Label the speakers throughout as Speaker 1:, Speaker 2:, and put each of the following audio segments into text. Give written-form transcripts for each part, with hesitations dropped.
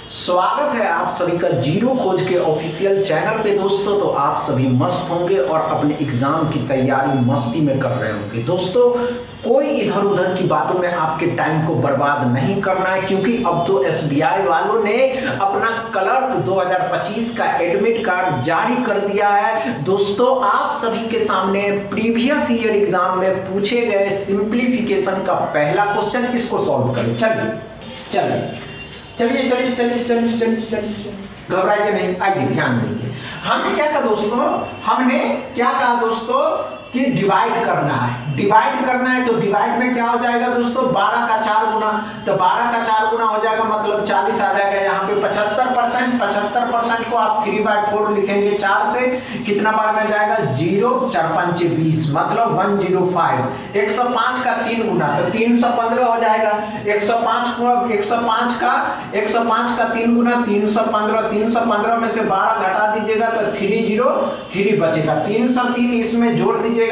Speaker 1: स्वागत है आप सभी का जीरो खोज के ऑफिशियल चैनल पे दोस्तों। तो आप सभी मस्त होंगे और अपने एग्जाम की तैयारी मस्ती में कर रहे होंगे। दोस्तों कोई इधर उधर की बातों में आपके टाइम को बर्बाद नहीं करना है, क्योंकि अब तो एसबीआई वालों ने अपना क्लर्क 2025 का एडमिट कार्ड जारी कर दिया है। दोस्तों आप सभी के सामने प्रीवियस ईयर एग्जाम में पूछे गए सिंप्लीफिकेशन का पहला क्वेश्चन, इसको सॉल्व करें। चलिए घबराइए नहीं, आइए ध्यान देंगे। हमने क्या कहा दोस्तों कि डिवाइड करना है। तो डिवाइड में क्या हो जाएगा दोस्तों, 12 का 4 गुना। तो 12 का 4 गुना हो जाएगा मतलब 40 आ जाएगा। यहाँ पे 75% को आप 3/4 लिखेंगे। 4 से कितना बार में जाएगा, 0 4 5 20 मतलब 105। 105 का 3 गुना तो 315 हो जाएगा। 105 का 3 गुना 315। 315 में से 12 घटा दीजिएगा तो 303 बचेगा। 303 इसमें जोड़ दीजिएगा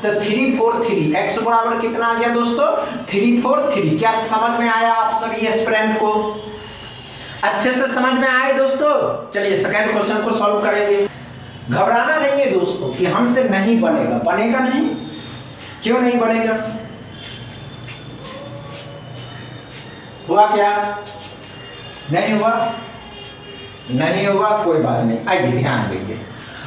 Speaker 1: तो 343। x बराबर कितना आ गया दोस्तों, 343। क्या समझ में आया आप सभी एस्पिरेंट को? अच्छे से समझ में आए दोस्तों। चलिए सेकंड क्वेश्चन को सॉल्व करेंगे। घबराना नहीं है दोस्तों कि हमसे नहीं बनेगा नहीं। क्यों नहीं बनेगा? हुआ क्या? नहीं हुआ कोई बात नहीं, आइए ध्यान देंगे।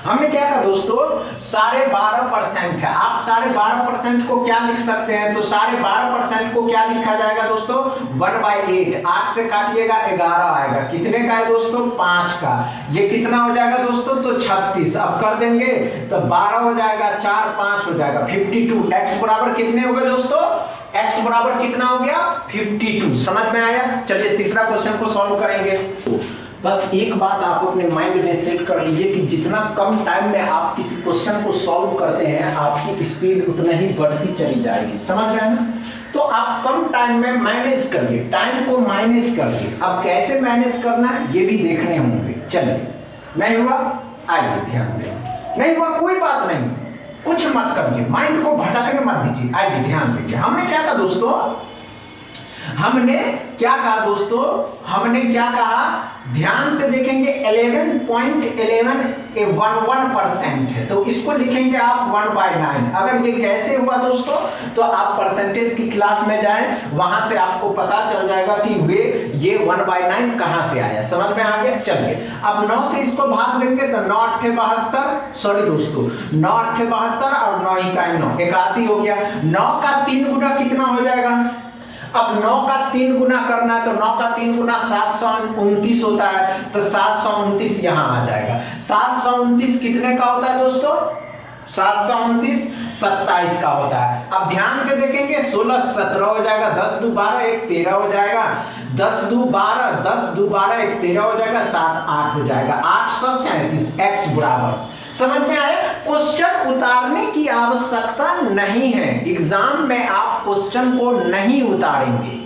Speaker 1: हमने क्या कहा दोस्तों, 12.5% है। आप 12.5% को क्या लिख सकते हैं, तो 12.5% को क्या लिखा जाएगा दोस्तों, 1/8। 8 से काटिएगा 11 आएगा। कितने का है दोस्तों, 5 का। ये कितना हो जाएगा दोस्तों, तो 36। अब कर देंगे तो 12 हो जाएगा, 4 5 हो जाएगा 52। x बराबर कितने हो गए दोस्तों, x बराबर कितना हो गया, 52। समझ में आया? चलिए तीसरा क्वेश्चन को सॉल्व करेंगे। बस एक बात आप अपने माइंड में सेट कर लीजिए कि जितना कम टाइम में आप किसी क्वेश्चन को सॉल्व करते हैं, आपकी स्पीड उतना ही बढ़ती चली जाएगी। समझ रहे हैं ना? तो आप कम टाइम में मैनेज करिए, टाइम को मैनेज करिए। अब कैसे मैनेज करना है ये भी देखने होंगे। चलिए, नहीं हुआ, आइए ध्यान दें। नहीं हुआ कोई बात नहीं, कुछ मत करिए, माइंड को भटकने मत दीजिए। आइए ध्यान देंगे। हमने क्या कहा दोस्तों, ध्यान से देखेंगे। 11.11% है, तो इसको लिखेंगे आप 1/9। अगर ये कैसे हुआ दोस्तों, तो आप परसेंटेज की क्लास में जाएं, वहां से आपको पता चल जाएगा कि ये 1/9 कहां से आया। समझ में आ गया? चलिए अब 9 से इसको भाग देंगे तो 9 8 72, सॉरी दोस्तों 9 8 72 और 9 इकाई 9 81 हो गया। 9 का 3 गुना कितना हो जाएगा, अब 9 का 3 गुना करना है तो 9 का 3 गुना 729 होता है। तो 729 यहां आ जाएगा। 729 कितने का होता है दोस्तों, 729 27 का होता है। अब ध्यान से देखेंगे, 16 17 हो जाएगा, 10 2 12 1 13 हो जाएगा, 10 2 12 1 13 हो जाएगा, 7 8 हो जाएगा, 837। x बराबर, समझ में आया? क्वेश्चन उतारने की आवश्यकता नहीं है। एग्जाम में आप क्वेश्चन को नहीं उतारेंगे,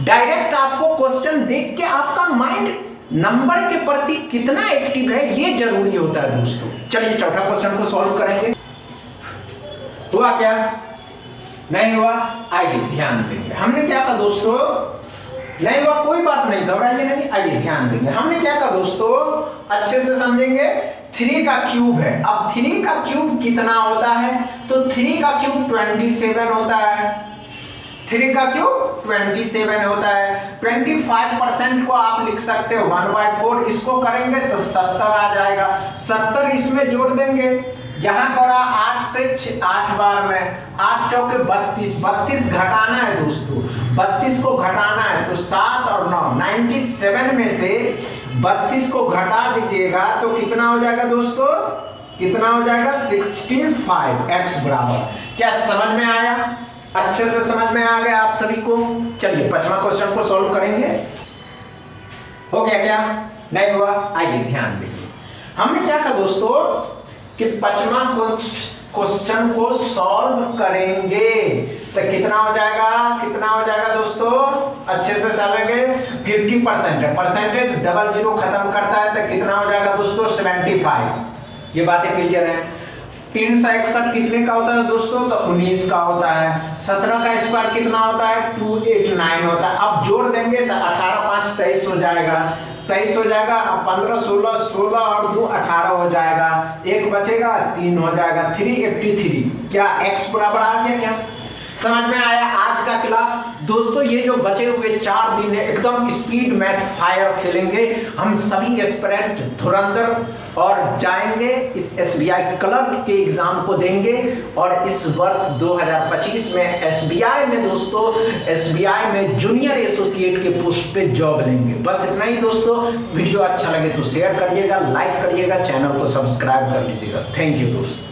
Speaker 1: डायरेक्ट आपको क्वेश्चन देख के आपका माइंड नंबर के प्रति कितना एक्टिव है ये जरूरी होता है दोस्तों। चलिए चौथा क्वेश्चन को सॉल्व करेंगे। हुआ क्या? नहीं हुआ, आइए ध्यान देंगे। हमने क्या कहा दोस्तों, नहीं हुआ कोई बात नहीं, घबराइए नहीं, आइए ध्यान देंगे। हमने क्या कहा दोस्तों, अच्छे से समझेंगे। 3 का क्यूब है। अब 3 का क्यूब कितना होता है, तो 3 का क्यूब 27 होता है। 3 का क्यूब 27 होता है। 25% को आप लिख सकते हो 1/4। इसको करेंगे तो 70 आ जाएगा। 70 इसमें जोड़ देंगे, यहाँ करा 8 से 8 बार में 8 चौके 32। 32 घटाना है दोस्तों, 32 को घटाना है तो 7 और 9 97 में से 32 को घटा दीजिएगा तो कितना हो जाएगा दोस्तों, कितना हो जाएगा 65। x बराबर, क्या समझ में आया? अच्छे से समझ में आ गया आप सभी को। चलिए पांचवा क्वेश्चन को सॉल्व करेंगे। हो गया क्या? नहीं हुआ, आइए ध्यान दीजिए। हमने क्या कहा दोस्तों कि पांचवा क्वेश्चन को सॉल्व करेंगे तो कितना हो जाएगा दोस्तों, अच्छे से समझेंगे। 50% है, परसेंटेज डबल जीरो खत्म करता है तो कितना हो जाएगा दोस्तों, 75। ये बातें क्लियर है? 361 कितने का होता है दोस्तों? तो 19 का होता है। 17 का स्क्वायर कितना होता है? 289 होता है। अब जोड़ देंगे तो 18 5 23 हो जाएगा, 23 हो जाएगा। अब 15 16 16 और 2 18 हो जाएगा, एक बचेगा 3 हो जाएगा, 383। क्या x बराबर आ गया? क्या समझ में आया आज का क्लास? दोस्तों ये जो बचे हुए 4 दिन है एकदम स्पीड मैथ फायर खेलेंगे हम सभी एस्पिरेंट धुरंधर, और जाएंगे इस SBI क्लर्क के एग्जाम को देंगे, और इस वर्ष 2025 में SBI में दोस्तों SBI में जूनियर एसोसिएट के पोस्ट पे जॉब लेंगे। बस इतना ही दोस्तों। वीडियो अच्छा लगे तो शेयर करिएगा, लाइक करिएगा, चैनल को सब्सक्राइब कर लीजिएगा। थैंक यू दोस्तों।